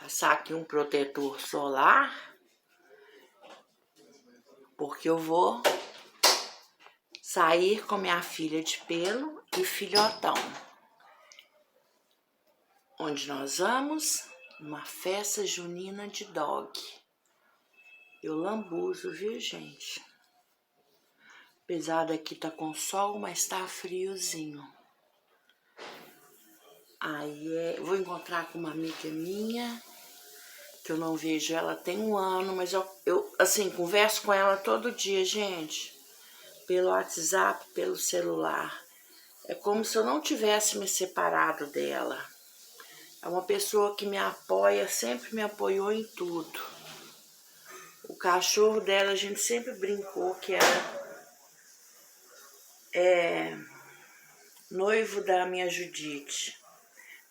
Passar aqui um protetor solar, porque eu vou sair com minha filha de pelo e filhotão. Onde nós vamos? Uma festa junina de dog. Eu lambuzo, viu, gente? Apesar daqui tá com sol, mas tá friozinho. Aí vou encontrar com uma amiga minha, que eu não vejo ela tem um ano, mas eu assim, converso com ela todo dia, gente. Pelo WhatsApp, pelo celular. É como se eu não tivesse me separado dela. É uma pessoa que me apoia, sempre me apoiou em tudo. O cachorro dela, a gente sempre brincou que era noivo da minha Judite.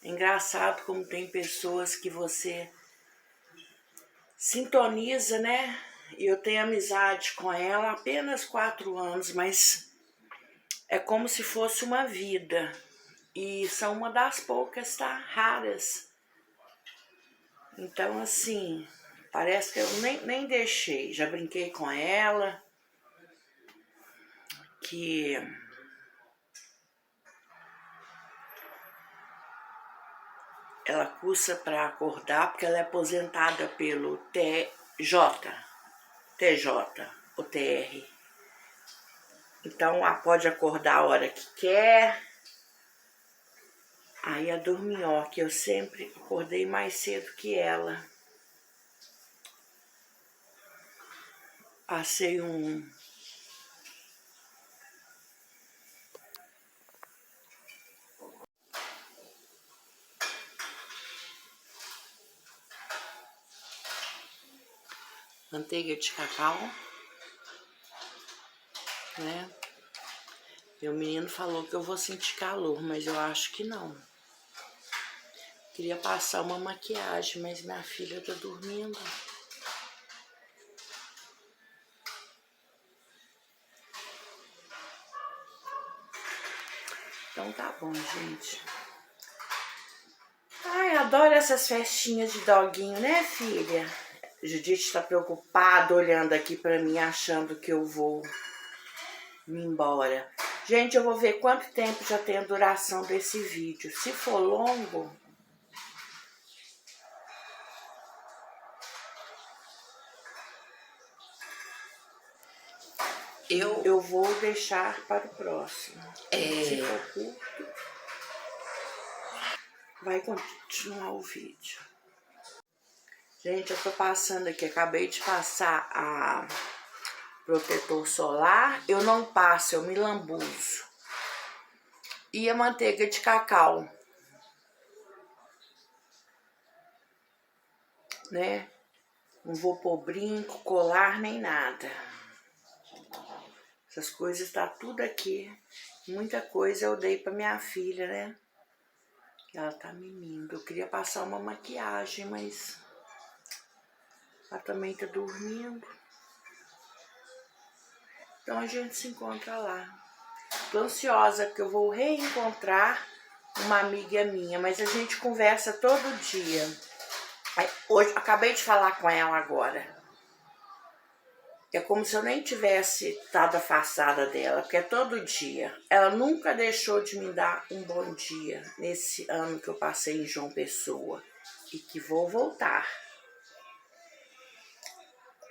É engraçado como tem pessoas que você sintoniza, né? E eu tenho amizade com ela há apenas 4 anos, mas é como se fosse uma vida. E são uma das poucas, tá? Raras. Então, assim, parece que eu nem deixei. Já brinquei com ela, que ela custa para acordar, porque ela é aposentada pelo TJ ou TR. Então, ela pode acordar a hora que quer. Aí a dorminhoca, eu sempre acordei mais cedo que ela. Passei manteiga de cacau, né? Meu menino falou que eu vou sentir calor, mas eu acho que não. Queria passar uma maquiagem, mas minha filha tá dormindo. Então tá bom, gente. Ai, adoro essas festinhas de doguinho, né, filha? Judite tá preocupada olhando aqui pra mim, achando que eu vou me embora. Gente, eu vou ver quanto tempo já tem a duração desse vídeo. Se for longo, eu vou deixar para o próximo. Se for curto, vai continuar o vídeo. Gente, eu tô passando aqui, acabei de passar a protetor solar. Eu não passo, eu me lambuzo. E a manteiga de cacau, né? Não vou pôr brinco, colar, nem nada. Essas coisas tá tudo aqui. Muita coisa eu dei pra minha filha, né? Ela tá mimindo. Eu queria passar uma maquiagem, mas ela também tá dormindo. Então a gente se encontra lá. Tô ansiosa porque eu vou reencontrar uma amiga minha, mas a gente conversa todo dia. Hoje, acabei de falar com ela agora. É como se eu nem tivesse estado afastada dela, porque é todo dia. Ela nunca deixou de me dar um bom dia nesse ano que eu passei em João Pessoa e que vou voltar.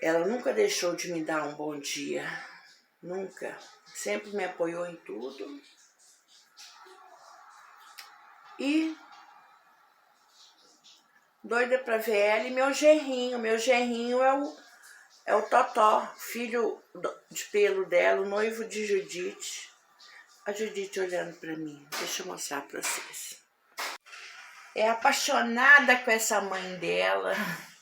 Ela nunca deixou de me dar um bom dia, nunca. Sempre me apoiou em tudo. E doida pra ver ela e meu genrinho é o Totó, filho de pelo dela, o noivo de Judite. A Judite olhando pra mim, deixa eu mostrar pra vocês. É apaixonada com essa mãe dela,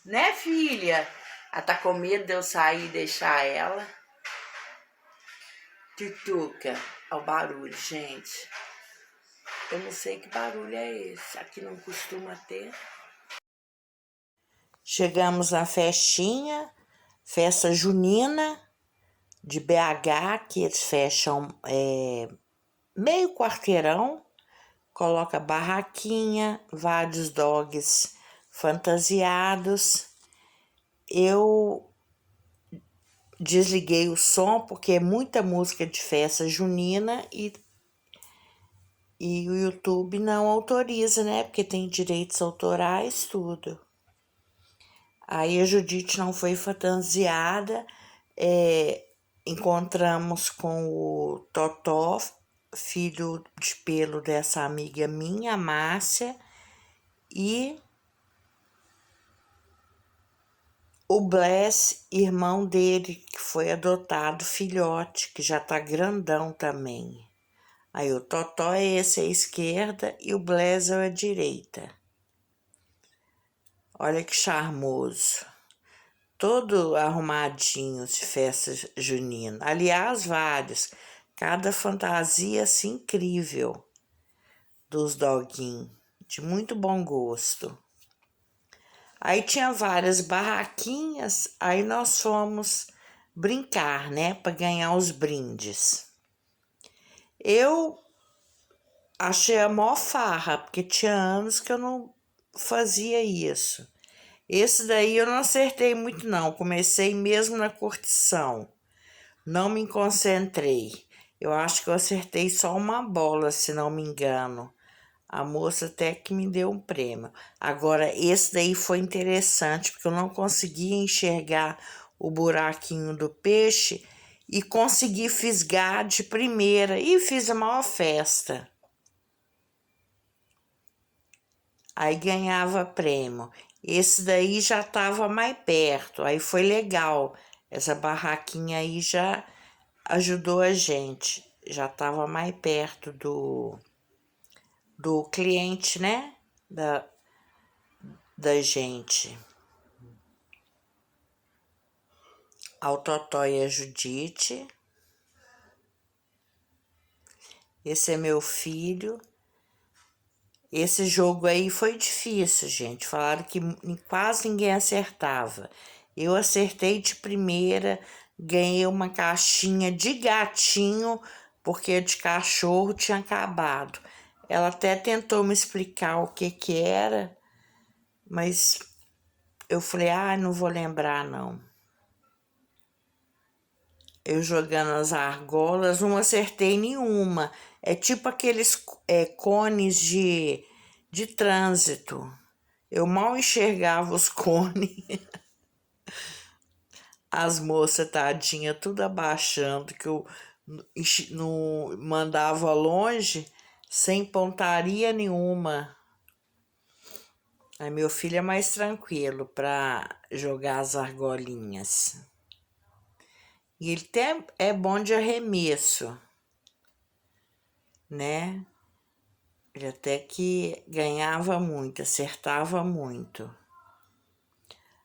né, filha? Ela tá com medo de eu sair e deixar ela. Tutuca, olha o barulho, gente. Eu não sei que barulho é esse, aqui não costuma ter. Chegamos na festinha, festa junina de BH, que eles fecham meio quarteirão, coloca barraquinha, vários dogs fantasiados. Eu desliguei o som porque é muita música de festa junina e o YouTube não autoriza, né? Porque tem direitos autorais, tudo. Aí a Judite não foi fantasiada, encontramos com o Totó, filho de pelo dessa amiga minha, Márcia, e o Bless, irmão dele, que foi adotado, filhote, que já tá grandão também. Aí o Totó é esse à esquerda e o Bless é à direita. Olha que charmoso. Todo arrumadinho de festa junina. Aliás, vários. Cada fantasia assim incrível dos doguinhos, de muito bom gosto. Aí tinha várias barraquinhas, aí nós fomos brincar, né, para ganhar os brindes. Eu achei a mó farra, porque tinha anos que eu não fazia isso. Esse daí eu não acertei muito não, comecei mesmo na curtição. Não me concentrei. Eu acho que eu acertei só uma bola, se não me engano. A moça até que me deu um prêmio. Agora, esse daí foi interessante, porque eu não conseguia enxergar o buraquinho do peixe e consegui fisgar de primeira e fiz a maior festa. Aí ganhava prêmio. Esse daí já estava mais perto, aí foi legal. Essa barraquinha aí já ajudou a gente, já estava mais perto do cliente, né? Da gente. Ao Totó e a Judite. Esse é meu filho. Esse jogo aí foi difícil, gente. Falaram que quase ninguém acertava. Eu acertei de primeira, ganhei uma caixinha de gatinho, porque a de cachorro tinha acabado. Ela até tentou me explicar o que que era, mas eu falei, não vou lembrar não. Eu jogando as argolas, não acertei nenhuma. É tipo aqueles cones de trânsito. Eu mal enxergava os cones. As moças, tadinha, tudo abaixando, que eu não mandava longe, sem pontaria nenhuma. Aí meu filho é mais tranquilo para jogar as argolinhas. E ele até é bom de arremesso, né? Ele até que ganhava muito, acertava muito.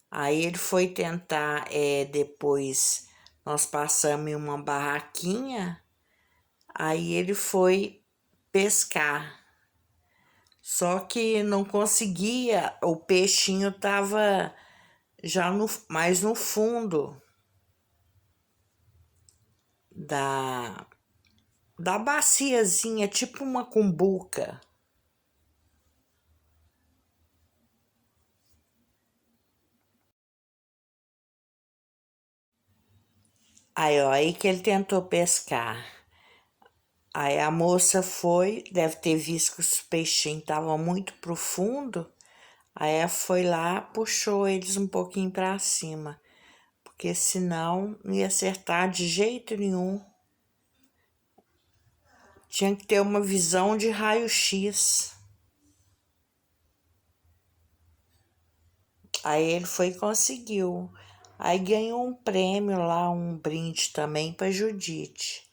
Aí ele foi tentar, depois nós passamos em uma barraquinha, aí ele foi pescar. Só que não conseguia, o peixinho tava já mais no fundo da baciazinha, tipo uma cumbuca. Aí, ó, aí que ele tentou pescar. Aí a moça foi, deve ter visto que os peixinhos estavam muito profundo. Aí ela foi lá, puxou eles um pouquinho para cima, porque senão não ia acertar de jeito nenhum. Tinha que ter uma visão de raio-x. Aí ele foi e conseguiu. Aí ganhou um prêmio lá, um brinde também para Judite.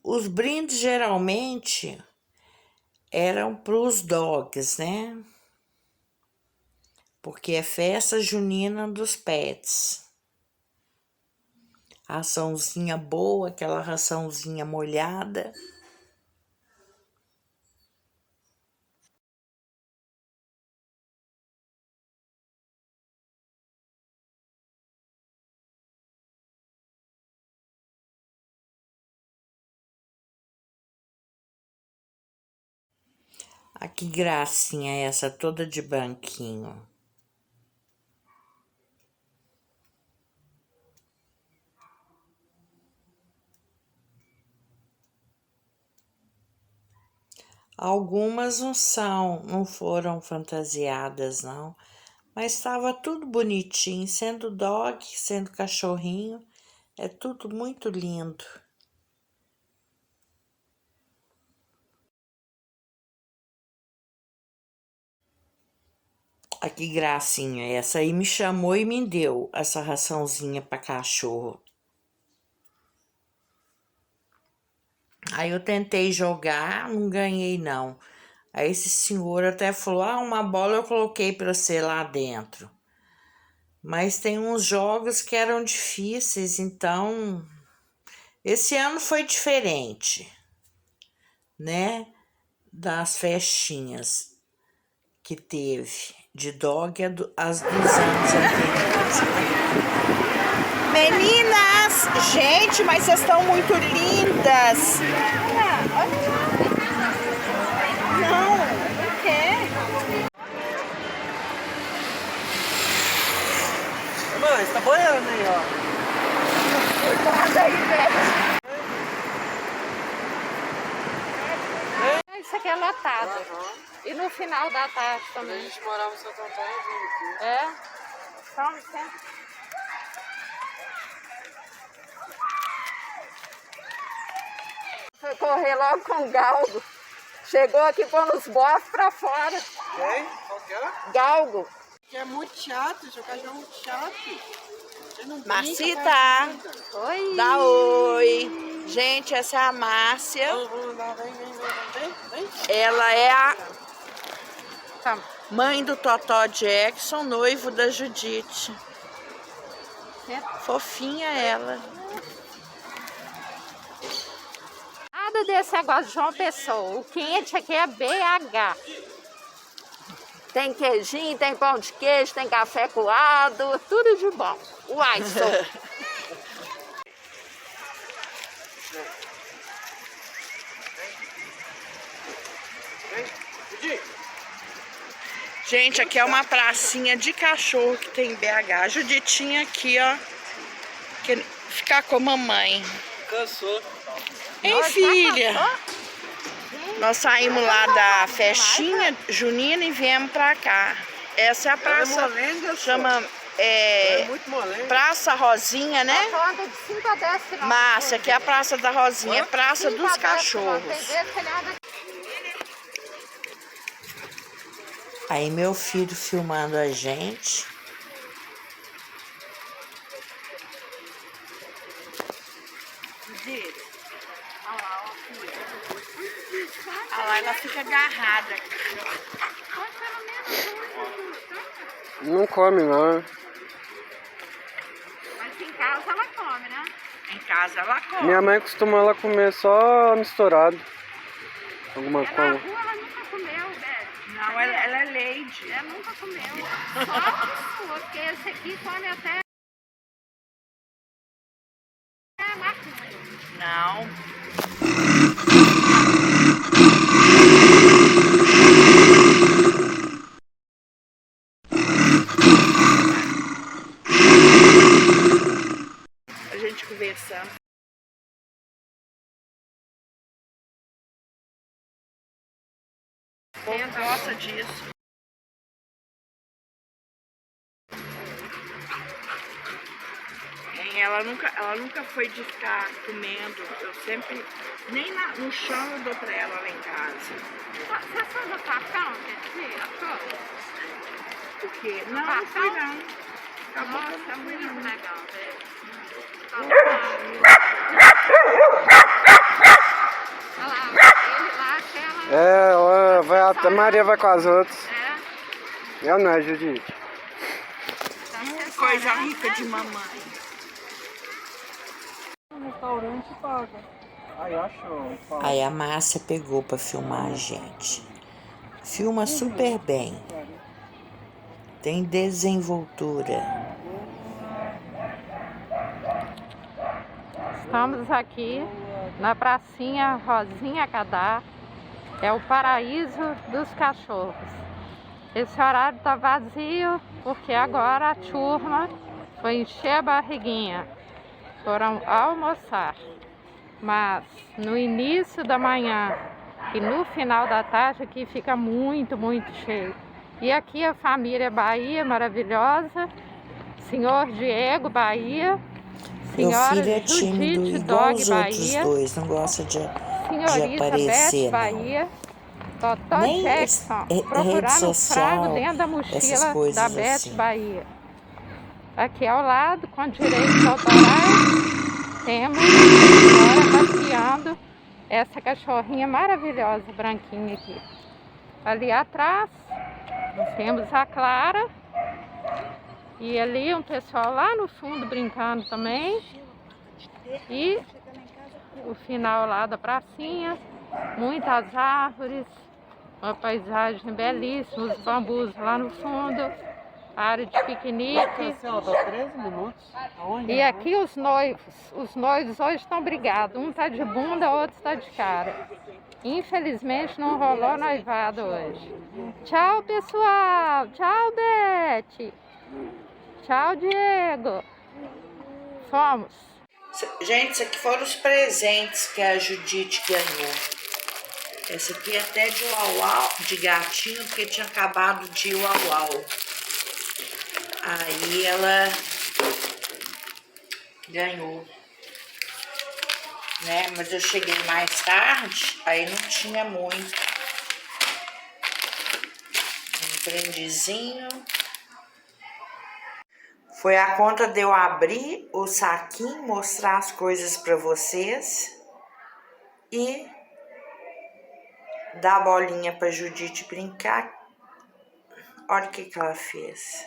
Os brindes geralmente eram para os dogs, né? Porque é festa junina dos pets. Raçãozinha boa, aquela raçãozinha molhada. Ah, que gracinha essa, toda de branquinho. Algumas não foram fantasiadas, não. Mas estava tudo bonitinho, sendo dog, sendo cachorrinho. É tudo muito lindo. Ah, que gracinha essa. Aí me chamou e me deu essa raçãozinha para cachorro. Aí eu tentei jogar, não ganhei não. Aí esse senhor até falou, uma bola eu coloquei para você lá dentro. Mas tem uns jogos que eram difíceis, então... Esse ano foi diferente, né? Das festinhas que teve de dog as dos anos anteriores. Meninas, gente, mas vocês estão muito lindas. Olha lá. Não quer. Mãe, você tá boiando aí, ó. Cuidado aí, velho. Isso aqui é lotado. E no final da tarde Quando a também. gente morava em Santo Antônio, aqui. É? Então, sempre. Foi correr logo com o galgo. Chegou aqui pondo os bofs pra fora. Quem? Qual que é? Galgo. Que é muito chato, seu cachorro é muito chato. Ele não brinca, Marcita, Oi. dá oi. Gente, essa é a Márcia. Vem. Ela é a Tá. mãe do Totó Jackson, noivo da Judite. Fofinha ela. Nada desse negócio de João Pessoa. O quente aqui é BH. Tem queijinho, tem pão de queijo, tem café coado, tudo de bom. Uai, sou. Gente, aqui é uma pracinha de cachorro que tem em BH. A Juditinha aqui, ó. Quer ficar com a mamãe. Cansou. Hein, filha? Nós saímos lá da festinha junina e viemos pra cá. Essa é a praça. Ela é molenga, Chama ela é muito molenga. Praça Rosinha, né? Anda de 5 a 10 quilômetros. Márcia, aqui é a Praça da Rosinha, é Praça dos Cachorros. Aí meu filho filmando a gente. Olha lá, ela fica agarrada. Não come, não. Mas em casa ela come, né? Em casa ela come. Minha mãe costuma ela comer só misturado. Alguma Na coisa. rua ela nunca comeu, né? Não, ela é lady. Ela nunca comeu. Só a sua, porque esse aqui come até maconha. Não. A gente conversando. O povo gosta disso. Ela nunca foi de ficar comendo. Eu sempre, nem no chão eu dou pra ela lá em casa. Você foi no cartão, quer dizer? Porque não fui não. Acabou que eu Nossa, é não fui muito não. legal, velho. Olha lá, ele lá, aquela... A Maria vai com as outras. É, Eu não, Judite. Coisa rica de mamãe. No restaurante paga. Aí achou. Aí a Márcia pegou pra filmar a gente. Filma super bem. Tem desenvoltura. estamos aqui na pracinha Rosinha Cadá. É o paraíso dos cachorros. Esse horário tá vazio porque agora a turma foi encher a barriguinha. Foram almoçar. Mas no início da manhã e no final da tarde aqui fica muito, muito cheio. E aqui a família Bahia maravilhosa, senhor Diego Bahia, Meu senhora filho é tímido, Judite igual Dog os outros Bahia, dois, não gosta de senhorita aparecer, Beth não. Bahia, Totó Nem Jackson, rede procurando o frango social, dentro da essas mochila da coisas Beth assim. Bahia. Aqui ao lado, com direitos autorais, temos a senhora passeando essa cachorrinha maravilhosa, branquinha aqui. Ali atrás, temos a Clara. E ali um pessoal lá no fundo brincando também. E o final lá da pracinha, muitas árvores, uma paisagem belíssima, os bambus lá no fundo, área de piquenique. 13 minutos. Aonde? E aqui os noivos hoje estão brigados, um tá de bunda, o outro tá de cara. Infelizmente não rolou noivado hoje. Tchau, pessoal! Tchau, Beth! Tchau, Diego! Fomos! Gente, isso aqui foram os presentes que a Judite ganhou. Esse aqui é até de uau-uau, de gatinho, porque tinha acabado de uau-uau. Aí ela ganhou, né? Mas eu cheguei mais tarde, aí não tinha muito. Um brindezinho. Foi a conta de eu abrir o saquinho, mostrar as coisas pra vocês e dar a bolinha pra Judite brincar. Olha o que ela fez.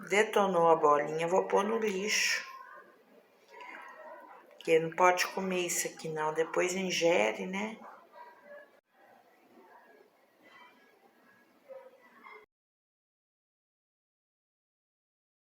Detonou a bolinha, vou pôr no lixo. Porque não pode comer isso aqui não, depois ingere, né?